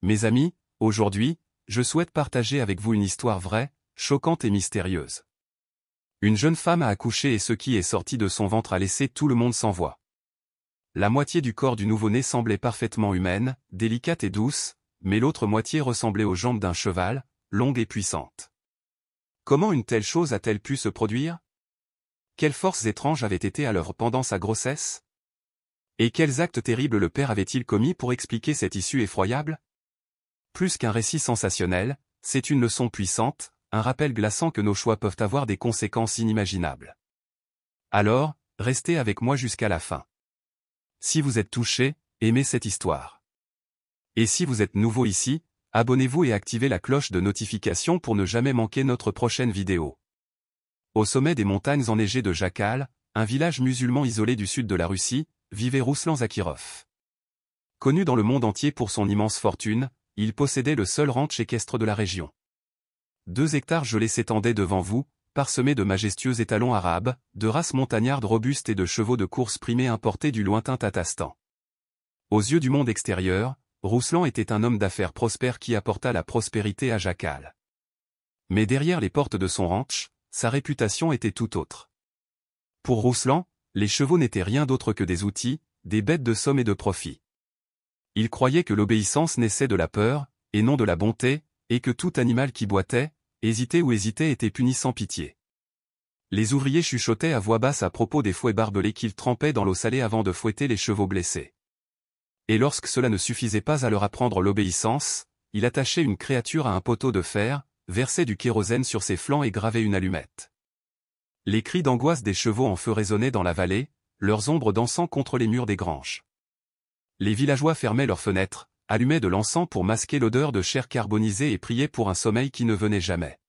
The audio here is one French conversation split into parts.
Mes amis, aujourd'hui, je souhaite partager avec vous une histoire vraie, choquante et mystérieuse. Une jeune femme a accouché et ce qui est sorti de son ventre a laissé tout le monde sans voix. La moitié du corps du nouveau-né semblait parfaitement humaine, délicate et douce, mais l'autre moitié ressemblait aux jambes d'un cheval, longues et puissantes. Comment une telle chose a-t-elle pu se produire? Quelles forces étranges avaient été à l'œuvre pendant sa grossesse? Et quels actes terribles le père avait-il commis pour expliquer cette issue effroyable? Plus qu'un récit sensationnel, c'est une leçon puissante, un rappel glaçant que nos choix peuvent avoir des conséquences inimaginables. Alors, restez avec moi jusqu'à la fin. Si vous êtes touché, aimez cette histoire. Et si vous êtes nouveau ici, abonnez-vous et activez la cloche de notification pour ne jamais manquer notre prochaine vidéo. Au sommet des montagnes enneigées de Jakal, un village musulman isolé du sud de la Russie, vivait Rouslan Zakirov. Connu dans le monde entier pour son immense fortune, il possédait le seul ranch équestre de la région. 2 hectares gelés s'étendaient devant vous, parsemés de majestueux étalons arabes, de races montagnardes robustes et de chevaux de course primés importés du lointain Tatarstan. Aux yeux du monde extérieur, Rouslan était un homme d'affaires prospère qui apporta la prospérité à Jakal. Mais derrière les portes de son ranch, sa réputation était tout autre. Pour Rouslan, les chevaux n'étaient rien d'autre que des outils, des bêtes de somme et de profit. Il croyait que l'obéissance naissait de la peur, et non de la bonté, et que tout animal qui boitait, hésitait était puni sans pitié. Les ouvriers chuchotaient à voix basse à propos des fouets barbelés qu'ils trempaient dans l'eau salée avant de fouetter les chevaux blessés. Et lorsque cela ne suffisait pas à leur apprendre l'obéissance, il attachait une créature à un poteau de fer, versait du kérosène sur ses flancs et gravait une allumette. Les cris d'angoisse des chevaux en feu résonnaient dans la vallée, leurs ombres dansant contre les murs des granges. Les villageois fermaient leurs fenêtres, allumaient de l'encens pour masquer l'odeur de chair carbonisée et priaient pour un sommeil qui ne venait jamais.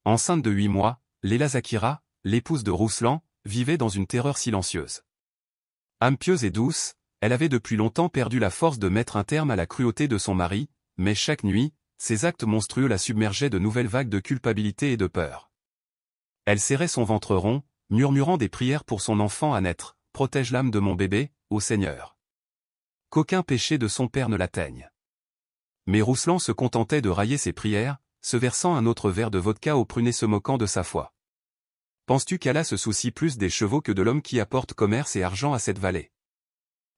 Enceinte de 8 mois, Léla Zakira, l'épouse de Rouslan, vivait dans une terreur silencieuse. Âme pieuse et douce, elle avait depuis longtemps perdu la force de mettre un terme à la cruauté de son mari, mais chaque nuit, ses actes monstrueux la submergeaient de nouvelles vagues de culpabilité et de peur. Elle serrait son ventre rond, murmurant des prières pour son enfant à naître, « Protège l'âme de mon bébé, ô Seigneur. » Qu'aucun péché de son père ne l'atteigne. Mais Rouslan se contentait de railler ses prières, se versant un autre verre de vodka au prunet se moquant de sa foi. Penses-tu qu'Allah se soucie plus des chevaux que de l'homme qui apporte commerce et argent à cette vallée?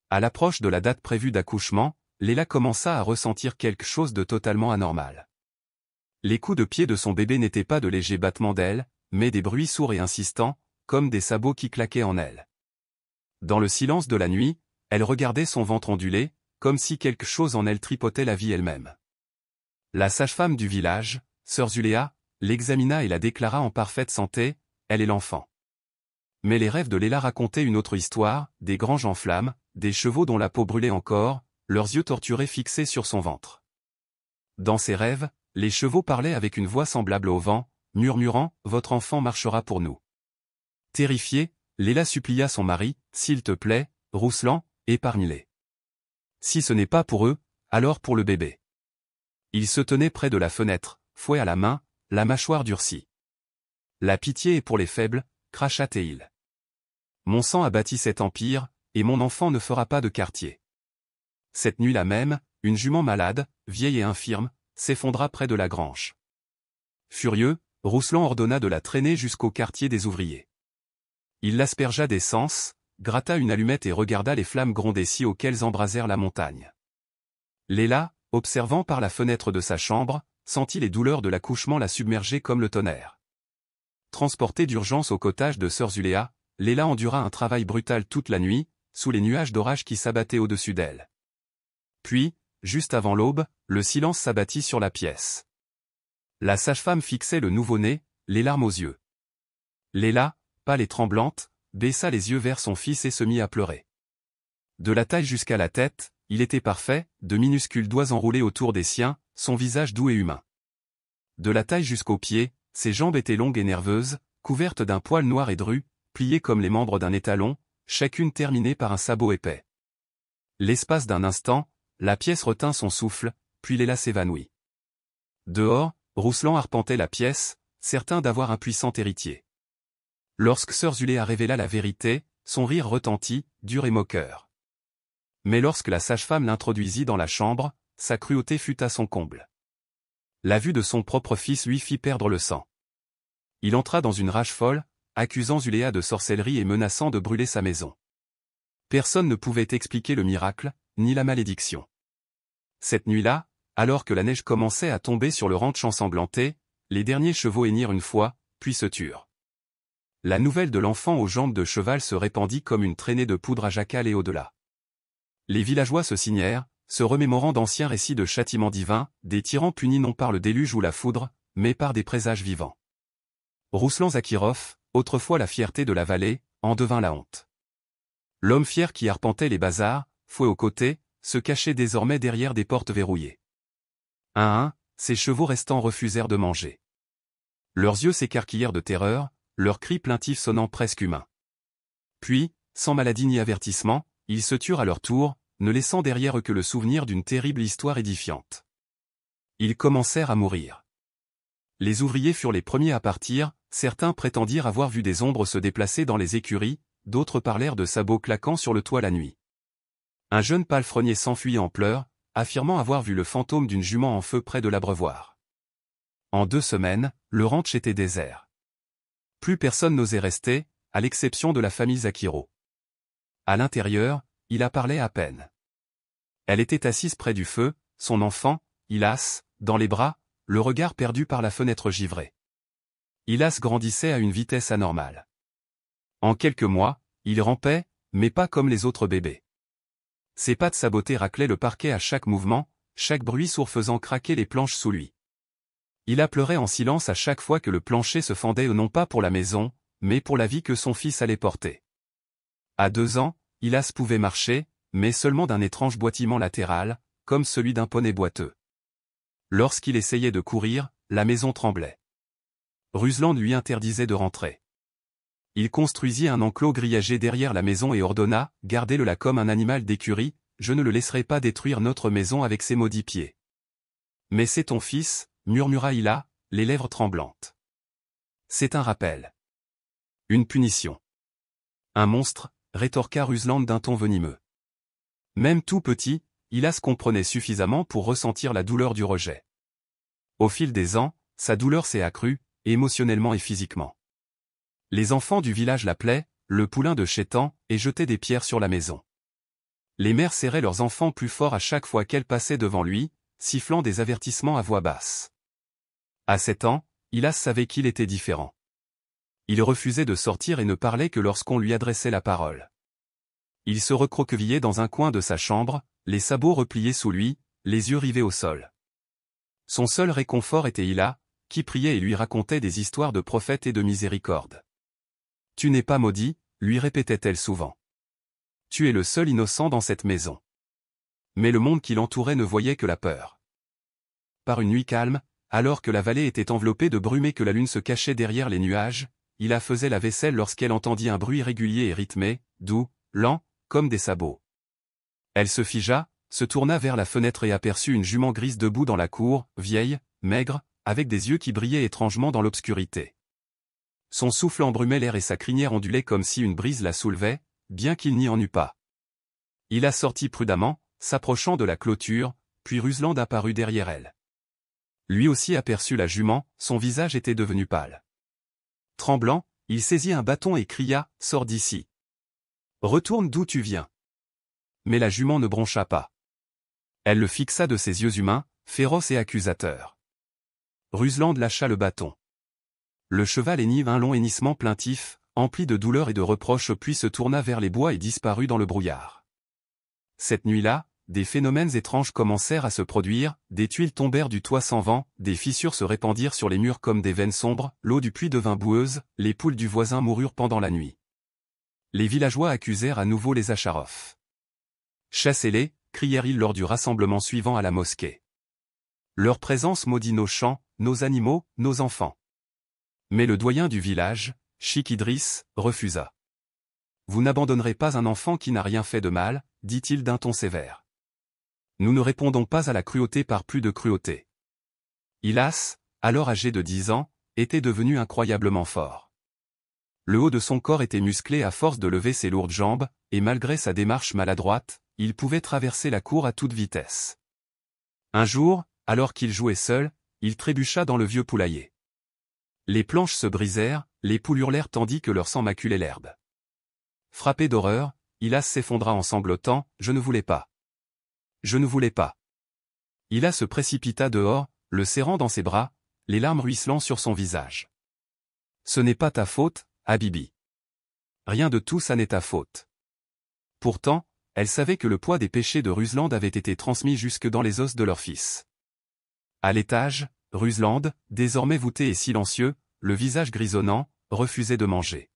À l'approche de la date prévue d'accouchement, Léla commença à ressentir quelque chose de totalement anormal. Les coups de pied de son bébé n'étaient pas de légers battements d'ailes, mais des bruits sourds et insistants, comme des sabots qui claquaient en elle. Dans le silence de la nuit, elle regardait son ventre ondulé, comme si quelque chose en elle tripotait la vie elle-même. La sage-femme du village, sœur Zuléa, l'examina et la déclara en parfaite santé, elle et l'enfant. Mais les rêves de Léla racontaient une autre histoire, des granges en flammes, des chevaux dont la peau brûlait encore, leurs yeux torturés fixés sur son ventre. Dans ses rêves, les chevaux parlaient avec une voix semblable au vent, murmurant « Votre enfant marchera pour nous ». Terrifiée, Léla supplia son mari « S'il te plaît, Rouslan, épargne-les. Si ce n'est pas pour eux, alors pour le bébé. » Il se tenait près de la fenêtre, fouet à la main, la mâchoire durcie. « La pitié est pour les faibles, » cracha-t-il. « Mon sang a bâti cet empire, et mon enfant ne fera pas de quartier. » Cette nuit-là même, une jument malade, vieille et infirme, s'effondra près de la grange. Furieux, Rouslan ordonna de la traîner jusqu'au quartier des ouvriers. Il l'aspergea d'essence, gratta une allumette et regarda les flammes gronder si haut qu'elles embrasèrent la montagne. Léla, observant par la fenêtre de sa chambre, sentit les douleurs de l'accouchement la submerger comme le tonnerre. Transportée d'urgence au cottage de sœur Zuléa, Léla endura un travail brutal toute la nuit, sous les nuages d'orage qui s'abattaient au-dessus d'elle. Puis, juste avant l'aube, le silence s'abattit sur la pièce. La sage-femme fixait le nouveau-né, les larmes aux yeux. Léla, pâle et tremblante, baissa les yeux vers son fils et se mit à pleurer. De la taille jusqu'à la tête, il était parfait, de minuscules doigts enroulés autour des siens, son visage doux et humain. De la taille jusqu'aux pieds, ses jambes étaient longues et nerveuses, couvertes d'un poil noir et dru, pliées comme les membres d'un étalon, chacune terminée par un sabot épais. L'espace d'un instant, la pièce retint son souffle, puis Léla s'évanouit. Dehors, Rouslan arpentait la pièce, certain d'avoir un puissant héritier. Lorsque sœur Zuléa révéla la vérité, son rire retentit, dur et moqueur. Mais lorsque la sage-femme l'introduisit dans la chambre, sa cruauté fut à son comble. La vue de son propre fils lui fit perdre le sang. Il entra dans une rage folle, accusant Zuléa de sorcellerie et menaçant de brûler sa maison. Personne ne pouvait expliquer le miracle, ni la malédiction. Cette nuit-là, alors que la neige commençait à tomber sur le ranch ensanglanté, les derniers chevaux hennirent une fois, puis se turent. La nouvelle de l'enfant aux jambes de cheval se répandit comme une traînée de poudre à Jacal et au-delà. Les villageois se signèrent, se remémorant d'anciens récits de châtiments divins, des tyrans punis non par le déluge ou la foudre, mais par des présages vivants. Rouslan Zakirov, autrefois la fierté de la vallée, en devint la honte. L'homme fier qui arpentait les bazars, fouet aux côtés, se cachait désormais derrière des portes verrouillées. Un à un, ses chevaux restants refusèrent de manger. Leurs yeux s'écarquillèrent de terreur, leurs cris plaintifs sonnant presque humains. Puis, sans maladie ni avertissement, ils se turent à leur tour, ne laissant derrière eux que le souvenir d'une terrible histoire édifiante. Ils commencèrent à mourir. Les ouvriers furent les premiers à partir, certains prétendirent avoir vu des ombres se déplacer dans les écuries, d'autres parlèrent de sabots claquant sur le toit la nuit. Un jeune palefrenier s'enfuit en pleurs, affirmant avoir vu le fantôme d'une jument en feu près de l'abreuvoir. En 2 semaines, le ranch était désert. Plus personne n'osait rester, à l'exception de la famille Zakiro. À l'intérieur, il parlait à peine. Elle était assise près du feu, son enfant, Ilas, dans les bras, le regard perdu par la fenêtre givrée. Ilas grandissait à une vitesse anormale. En quelques mois, il rampait, mais pas comme les autres bébés. Ses pattes sabotées raclaient le parquet à chaque mouvement, chaque bruit sourd faisant craquer les planches sous lui. Il pleurait en silence à chaque fois que le plancher se fendait non pas pour la maison, mais pour la vie que son fils allait porter. À 2 ans, Ilas pouvait marcher, mais seulement d'un étrange boitement latéral, comme celui d'un poney boiteux. Lorsqu'il essayait de courir, la maison tremblait. Ruslan lui interdisait de rentrer. Il construisit un enclos grillagé derrière la maison et ordonna, gardez-le là comme un animal d'écurie, je ne le laisserai pas détruire notre maison avec ses maudits pieds. Mais c'est ton fils, murmura Ila, les lèvres tremblantes. C'est un rappel. Une punition. Un monstre, rétorqua Ruslan d'un ton venimeux. Même tout petit, Ilas comprenait suffisamment pour ressentir la douleur du rejet. Au fil des ans, sa douleur s'est accrue, émotionnellement et physiquement. Les enfants du village l'appelaient « le poulain de Chétan » et jetaient des pierres sur la maison. Les mères serraient leurs enfants plus fort à chaque fois qu'elles passaient devant lui, sifflant des avertissements à voix basse. À 7 ans, Ilas savait qu'il était différent. Il refusait de sortir et ne parlait que lorsqu'on lui adressait la parole. Il se recroquevillait dans un coin de sa chambre, les sabots repliés sous lui, les yeux rivés au sol. Son seul réconfort était Ila, qui priait et lui racontait des histoires de prophètes et de miséricorde. « Tu n'es pas maudit », lui répétait-elle souvent. « Tu es le seul innocent dans cette maison. » Mais le monde qui l'entourait ne voyait que la peur. Par une nuit calme, alors que la vallée était enveloppée de brume et que la lune se cachait derrière les nuages, Ila faisait la vaisselle lorsqu'elle entendit un bruit régulier et rythmé, doux, lent, comme des sabots. Elle se figea, se tourna vers la fenêtre et aperçut une jument grise debout dans la cour, vieille, maigre, avec des yeux qui brillaient étrangement dans l'obscurité. Son souffle embrumait l'air et sa crinière ondulait comme si une brise la soulevait, bien qu'il n'y en eût pas. Ila sortit prudemment, s'approchant de la clôture, puis Ruslan apparut derrière elle. Lui aussi aperçut la jument, son visage était devenu pâle. Tremblant, il saisit un bâton et cria « Sors d'ici. Retourne d'où tu viens. » Mais la jument ne broncha pas. Elle le fixa de ses yeux humains, féroces et accusateurs. Ruslan lâcha le bâton. Le cheval hennit un long hennissement plaintif, empli de douleur et de reproches puis se tourna vers les bois et disparut dans le brouillard. Cette nuit-là, des phénomènes étranges commencèrent à se produire, des tuiles tombèrent du toit sans vent, des fissures se répandirent sur les murs comme des veines sombres, l'eau du puits devint boueuse, les poules du voisin moururent pendant la nuit. Les villageois accusèrent à nouveau les Acharov. « Chassez-les » crièrent-ils lors du rassemblement suivant à la mosquée. Leur présence maudit nos champs, nos animaux, nos enfants. Mais le doyen du village, Cheikh Idriss, refusa. « Vous n'abandonnerez pas un enfant qui n'a rien fait de mal, dit-il d'un ton sévère. Nous ne répondons pas à la cruauté par plus de cruauté. » Ilas, alors âgé de 10 ans, était devenu incroyablement fort. Le haut de son corps était musclé à force de lever ses lourdes jambes, et malgré sa démarche maladroite, il pouvait traverser la cour à toute vitesse. Un jour, alors qu'il jouait seul, il trébucha dans le vieux poulailler. Les planches se brisèrent, les poules hurlèrent tandis que leur sang maculait l'herbe. Frappé d'horreur, Hylas s'effondra en sanglotant, « Je ne voulais pas. Je ne voulais pas. » Hylas se précipita dehors, le serrant dans ses bras, les larmes ruisselant sur son visage. « Ce n'est pas ta faute, Habibi. Rien de tout ça n'est ta faute. » Pourtant, elle savait que le poids des péchés de Rusland avait été transmis jusque dans les os de leur fils. À l'étage, Rusland, désormais voûté et silencieux, le visage grisonnant, refusait de manger.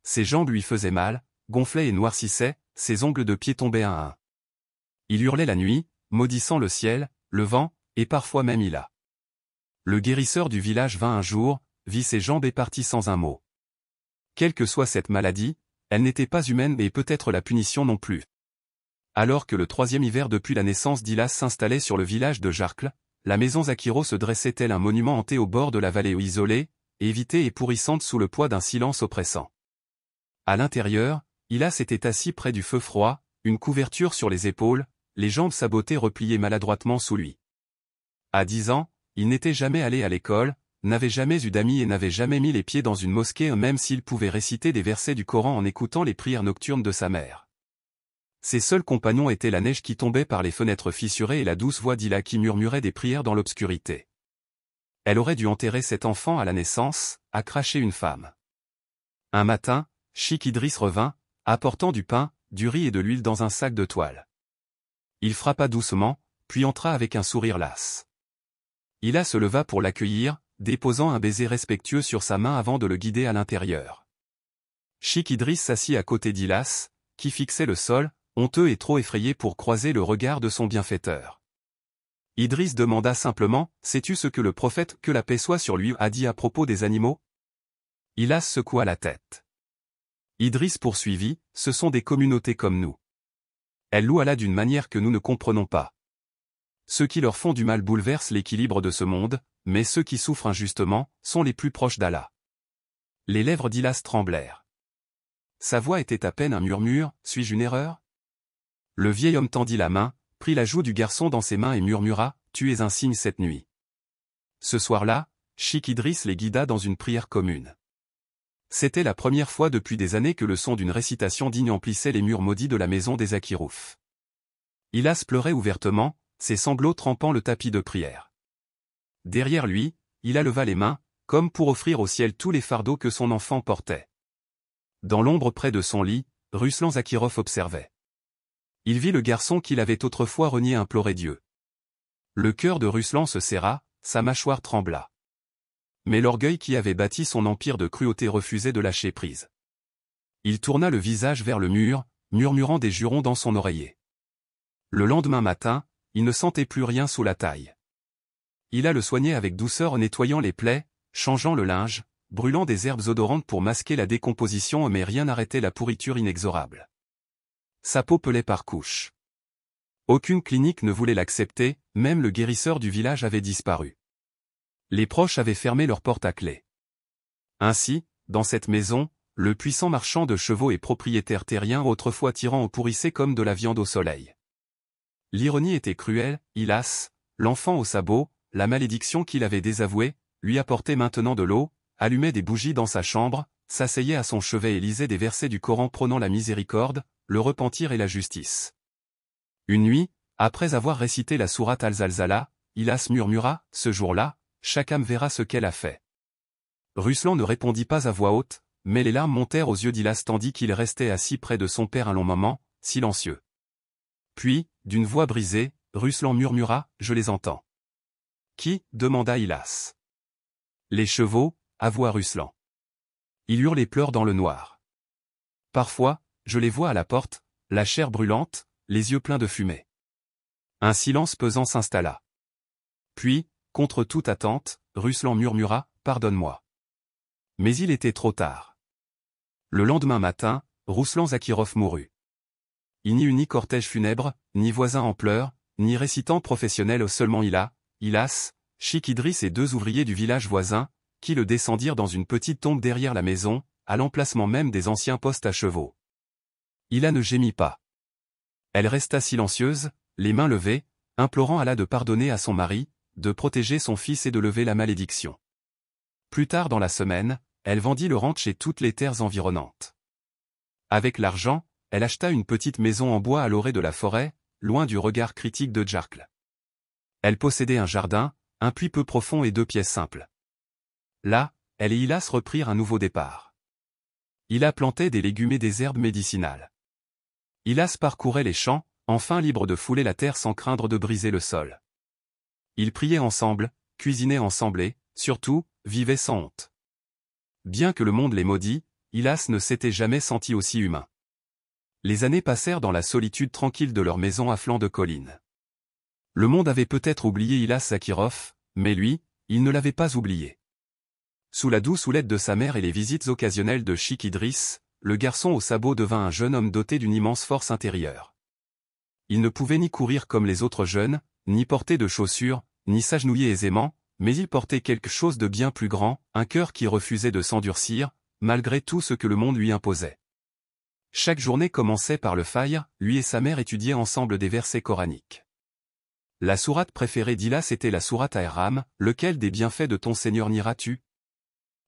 Ses jambes lui faisaient mal, gonflaient et noircissaient, ses ongles de pied tombaient un à un. Il hurlait la nuit, maudissant le ciel, le vent, et parfois même Hylas. Le guérisseur du village vint un jour, vit ses jambes et partit sans un mot. Quelle que soit cette maladie, elle n'était pas humaine et peut-être la punition non plus. Alors que le troisième hiver depuis la naissance d'Hylas s'installait sur le village de Jarkle, la maison Zakiro se dressait tel un monument hanté au bord de la vallée isolée, évitée et pourrissante sous le poids d'un silence oppressant. À l'intérieur, Hylas était assis près du feu froid, une couverture sur les épaules, les jambes sabotées repliées maladroitement sous lui. À 10 ans, il n'était jamais allé à l'école, n'avait jamais eu d'amis et n'avait jamais mis les pieds dans une mosquée même s'il pouvait réciter des versets du Coran en écoutant les prières nocturnes de sa mère. Ses seuls compagnons étaient la neige qui tombait par les fenêtres fissurées et la douce voix d'Hylas qui murmurait des prières dans l'obscurité. Elle aurait dû enterrer cet enfant à la naissance, a craché une femme. Un matin, Sheikh Idriss revint, apportant du pain, du riz et de l'huile dans un sac de toile. Il frappa doucement, puis entra avec un sourire las. Hylas se leva pour l'accueillir, déposant un baiser respectueux sur sa main avant de le guider à l'intérieur. Sheikh Idriss s'assit à côté d'Hylas, qui fixait le sol, honteux et trop effrayé pour croiser le regard de son bienfaiteur. Idriss demanda simplement, « Sais-tu ce que le prophète, que la paix soit sur lui, a dit à propos des animaux ?» Hylas secoua la tête. Idriss poursuivit, « Ce sont des communautés comme nous. Elles louent Allah d'une manière que nous ne comprenons pas. Ceux qui leur font du mal bouleversent l'équilibre de ce monde, mais ceux qui souffrent injustement, sont les plus proches d'Allah. » Les lèvres d'Hylas tremblèrent. Sa voix était à peine un murmure, « Suis-je une erreur ?» Le vieil homme tendit la main, prit la joue du garçon dans ses mains et murmura, « Tu es un signe cette nuit. » Ce soir-là, Sheikh Idriss les guida dans une prière commune. C'était la première fois depuis des années que le son d'une récitation digne emplissait les murs maudits de la maison des Zakirouf. Hylas pleurait ouvertement, ses sanglots trempant le tapis de prière. Derrière lui, Hylas leva les mains, comme pour offrir au ciel tous les fardeaux que son enfant portait. Dans l'ombre près de son lit, Ruslan Zakirov observait. Il vit le garçon qu'il avait autrefois renié implorer Dieu. Le cœur de Ruslan se serra, sa mâchoire trembla. Mais l'orgueil qui avait bâti son empire de cruauté refusait de lâcher prise. Il tourna le visage vers le mur, murmurant des jurons dans son oreiller. Le lendemain matin, il ne sentait plus rien sous la taille. Hylas le soignait avec douceur en nettoyant les plaies, changeant le linge, brûlant des herbes odorantes pour masquer la décomposition mais rien n'arrêtait la pourriture inexorable. Sa peau pelait par couches. Aucune clinique ne voulait l'accepter, même le guérisseur du village avait disparu. Les proches avaient fermé leurs portes à clé. Ainsi, dans cette maison, le puissant marchand de chevaux et propriétaire terrien autrefois tyran pourrissait comme de la viande au soleil. L'ironie était cruelle, Hylas, l'enfant au sabot, la malédiction qu'il avait désavouée, lui apportait maintenant de l'eau, allumait des bougies dans sa chambre, s'asseyait à son chevet et lisait des versets du Coran prônant la miséricorde, le repentir et la justice. Une nuit, après avoir récité la sourate Al-Zalzala, Hylas murmura, « Ce jour-là, chaque âme verra ce qu'elle a fait. » Ruslan ne répondit pas à voix haute, mais les larmes montèrent aux yeux d'Hylas tandis qu'il restait assis près de son père un long moment, silencieux. Puis, d'une voix brisée, Ruslan murmura, « Je les entends. » Qui demanda Hylas. Les chevaux, avoua Ruslan. Ils hurlent et pleurent dans le noir. Parfois, je les vois à la porte, la chair brûlante, les yeux pleins de fumée. Un silence pesant s'installa. Puis, contre toute attente, Ruslan murmura, « Pardonne-moi. » Mais il était trop tard. Le lendemain matin, Ruslan Zakirov mourut. Il n'y eut ni cortège funèbre, ni voisins en pleurs, ni récitant professionnel seulement Hylas, Sheikh Idriss et 2 ouvriers du village voisin, qui le descendirent dans une petite tombe derrière la maison, à l'emplacement même des anciens postes à chevaux. Hylas ne gémit pas. Elle resta silencieuse, les mains levées, implorant Allah de pardonner à son mari, de protéger son fils et de lever la malédiction. Plus tard dans la semaine, elle vendit le ranch et toutes les terres environnantes. Avec l'argent, elle acheta une petite maison en bois à l'orée de la forêt, loin du regard critique de Jarkl. Elle possédait un jardin, un puits peu profond et 2 pièces simples. Là, elle et Hilas reprirent un nouveau départ. Hila plantait des légumes et des herbes médicinales. Hilas parcourait les champs, enfin libre de fouler la terre sans craindre de briser le sol. Ils priaient ensemble, cuisinaient ensemble et, surtout, vivaient sans honte. Bien que le monde les maudit, Hilas ne s'était jamais senti aussi humain. Les années passèrent dans la solitude tranquille de leur maison à flanc de colline. Le monde avait peut-être oublié Hilas Zakirov, mais lui, il ne l'avait pas oublié. Sous la douce houlette de sa mère et les visites occasionnelles de Sheikh Idriss, le garçon aux sabots devint un jeune homme doté d'une immense force intérieure. Il ne pouvait ni courir comme les autres jeunes, ni porter de chaussures, ni s'agenouiller aisément, mais il portait quelque chose de bien plus grand, un cœur qui refusait de s'endurcir, malgré tout ce que le monde lui imposait. Chaque journée commençait par le fajr, lui et sa mère étudiaient ensemble des versets coraniques. La sourate préférée d'Hilas était la sourate Ar-Rahman, lequel des bienfaits de ton Seigneur nieras-tu?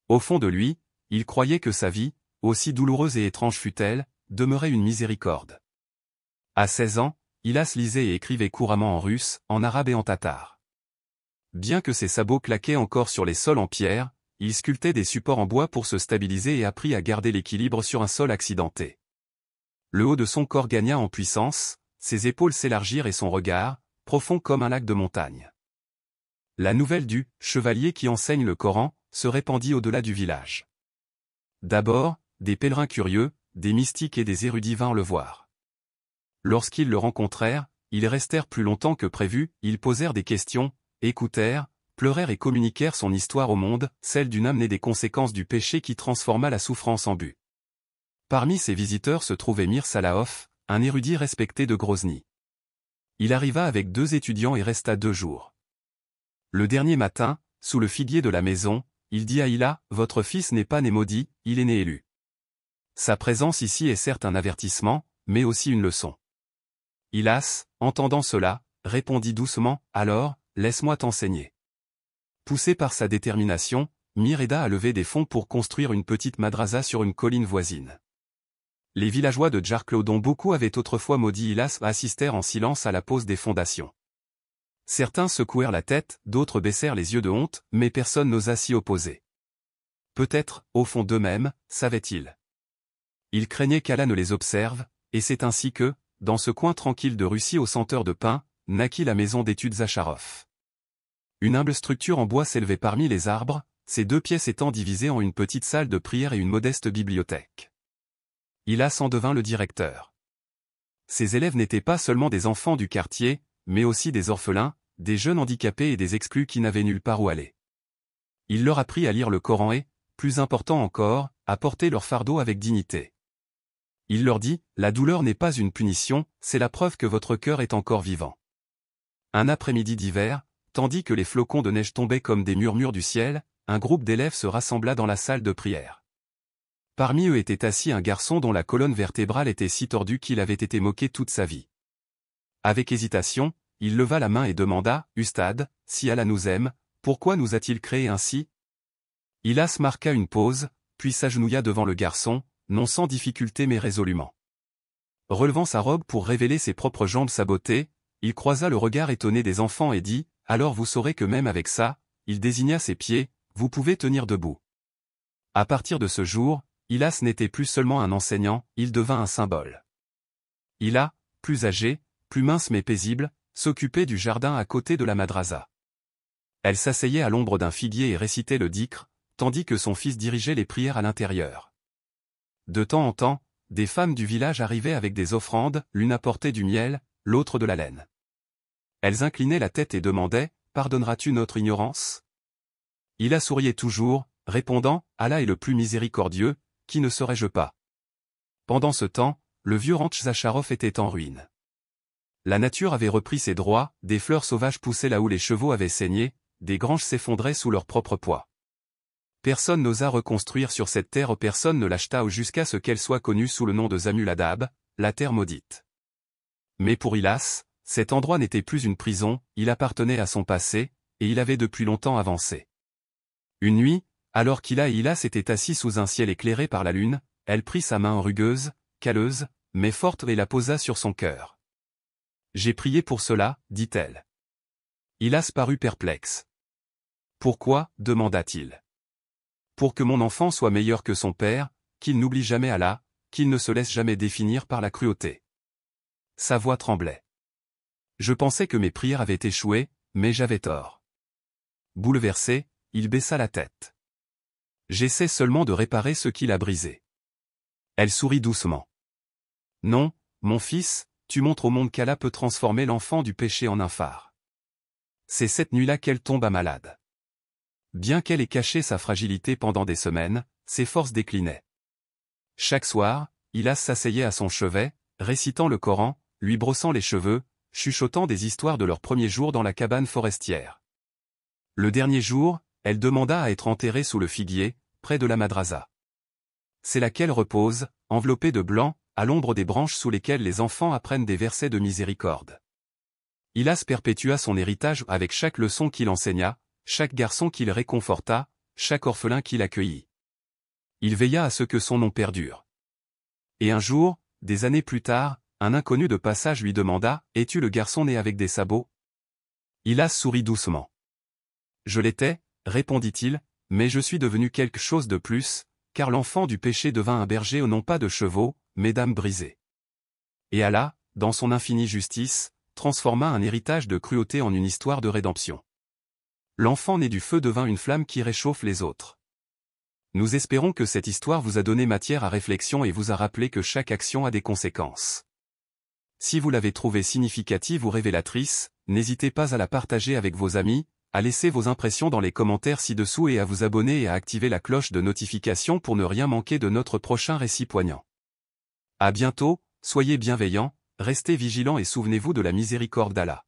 Au fond de lui, il croyait que sa vie, aussi douloureuse et étrange fût-elle, demeurait une miséricorde. À 16 ans, Hilas lisait et écrivait couramment en russe, en arabe et en tatar. Bien que ses sabots claquaient encore sur les sols en pierre, il sculptait des supports en bois pour se stabiliser et apprit à garder l'équilibre sur un sol accidenté. Le haut de son corps gagna en puissance, ses épaules s'élargirent et son regard, profond comme un lac de montagne. La nouvelle du « chevalier qui enseigne le Coran » se répandit au-delà du village. D'abord, des pèlerins curieux, des mystiques et des érudits vinrent le voir. Lorsqu'ils le rencontrèrent, ils restèrent plus longtemps que prévu, ils posèrent des questions, écoutèrent, pleurèrent et communiquèrent son histoire au monde, celle d'une âme née des conséquences du péché qui transforma la souffrance en but. Parmi ces visiteurs se trouvait Mir Salahoff, un érudit respecté de Grozny. Il arriva avec 2 étudiants et resta 2 jours. Le dernier matin, sous le figuier de la maison, il dit à Hila, « Votre fils n'est pas né maudit, il est né élu. » Sa présence ici est certes un avertissement, mais aussi une leçon. Hilas, entendant cela, répondit doucement, « Alors, laisse-moi t'enseigner. » Poussé par sa détermination, Mir aida à lever des fonds pour construire une petite madrasa sur une colline voisine. Les villageois de Jarkl dont beaucoup avaient autrefois maudit Hilas assistèrent en silence à la pose des fondations. Certains secouèrent la tête, d'autres baissèrent les yeux de honte, mais personne n'osa s'y opposer. Peut-être, au fond d'eux-mêmes, savaient-ils. Ils craignaient qu'Allah ne les observe, et c'est ainsi que, dans ce coin tranquille de Russie aux senteurs de pain, naquit la maison d'études Zacharov. Une humble structure en bois s'élevait parmi les arbres, ses 2 pièces étant divisées en une petite salle de prière et une modeste bibliothèque. Hilas en devint le directeur. Ses élèves n'étaient pas seulement des enfants du quartier, mais aussi des orphelins, des jeunes handicapés et des exclus qui n'avaient nulle part où aller. Il leur apprit à lire le Coran et, plus important encore, à porter leur fardeau avec dignité. Il leur dit, « La douleur n'est pas une punition, c'est la preuve que votre cœur est encore vivant. » Un après-midi d'hiver, tandis que les flocons de neige tombaient comme des murmures du ciel, un groupe d'élèves se rassembla dans la salle de prière. Parmi eux était assis un garçon dont la colonne vertébrale était si tordue qu'il avait été moqué toute sa vie. Avec hésitation, il leva la main et demanda, « Ustad, si Allah nous aime, pourquoi nous a-t-il créés ainsi ?» Hilas marqua une pause, puis s'agenouilla devant le garçon, non sans difficulté mais résolument. Relevant sa robe pour révéler ses propres jambes sabotées, il croisa le regard étonné des enfants et dit, « Alors vous saurez que même avec ça, » il désigna ses pieds, « vous pouvez tenir debout. » À partir de ce jour, Hilas n'était plus seulement un enseignant, il devint un symbole. Hila, plus âgée, plus mince mais paisible, s'occupait du jardin à côté de la madrasa. Elle s'asseyait à l'ombre d'un figuier et récitait le dhikr, tandis que son fils dirigeait les prières à l'intérieur. De temps en temps, des femmes du village arrivaient avec des offrandes, l'une apportait du miel, l'autre de la laine. Elles inclinaient la tête et demandaient, « Pardonneras-tu notre ignorance ?» Hila souriait toujours, répondant, « Allah est le plus miséricordieux, qui ne serais-je pas ?» Pendant ce temps, le vieux ranch Zacharov était en ruine. La nature avait repris ses droits, des fleurs sauvages poussaient là où les chevaux avaient saigné, des granges s'effondraient sous leur propre poids. Personne n'osa reconstruire sur cette terre, personne ne l'acheta jusqu'à ce qu'elle soit connue sous le nom de Zamuladab, la terre maudite. Mais pour Hilas, cet endroit n'était plus une prison, il appartenait à son passé, et il avait depuis longtemps avancé. Une nuit, alors qu'Hila et Hilas étaient assis sous un ciel éclairé par la lune, elle prit sa main rugueuse, calleuse, mais forte et la posa sur son cœur. « J'ai prié pour cela, dit-elle. Hilas parut perplexe. « Pourquoi » demanda-t-il. « Pour que mon enfant soit meilleur que son père, qu'il n'oublie jamais Allah, qu'il ne se laisse jamais définir par la cruauté. » Sa voix tremblait. Je pensais que mes prières avaient échoué, mais j'avais tort. Bouleversé, il baissa la tête. J'essaie seulement de réparer ce qu'il a brisé. Elle sourit doucement. Non, mon fils, tu montres au monde qu'Allah peut transformer l'enfant du péché en un phare. C'est cette nuit-là qu'elle tomba malade. Bien qu'elle ait caché sa fragilité pendant des semaines, ses forces déclinaient. Chaque soir, Hilas s'asseyait à son chevet, récitant le Coran, lui brossant les cheveux, chuchotant des histoires de leur premier jour dans la cabane forestière. Le dernier jour, elle demanda à être enterrée sous le figuier, près de la madrasa. C'est là qu'elle repose, enveloppée de blanc, à l'ombre des branches sous lesquelles les enfants apprennent des versets de miséricorde. Hilas perpétua son héritage avec chaque leçon qu'il enseigna, chaque garçon qu'il réconforta, chaque orphelin qu'il accueillit. Il veilla à ce que son nom perdure. Et un jour, des années plus tard, un inconnu de passage lui demanda « Es-tu le garçon né avec des sabots ?» Hilas sourit doucement. « Je l'étais, » répondit-il, « mais je suis devenu quelque chose de plus, car l'enfant du péché devint un berger non pas de chevaux, mais d'âmes brisées. » Et Allah, dans son infinie justice, transforma un héritage de cruauté en une histoire de rédemption. L'enfant né du feu devint une flamme qui réchauffe les autres. Nous espérons que cette histoire vous a donné matière à réflexion et vous a rappelé que chaque action a des conséquences. Si vous l'avez trouvée significative ou révélatrice, n'hésitez pas à la partager avec vos amis, à laisser vos impressions dans les commentaires ci-dessous et à vous abonner et à activer la cloche de notification pour ne rien manquer de notre prochain récit poignant. À bientôt, soyez bienveillants, restez vigilants et souvenez-vous de la miséricorde d'Allah.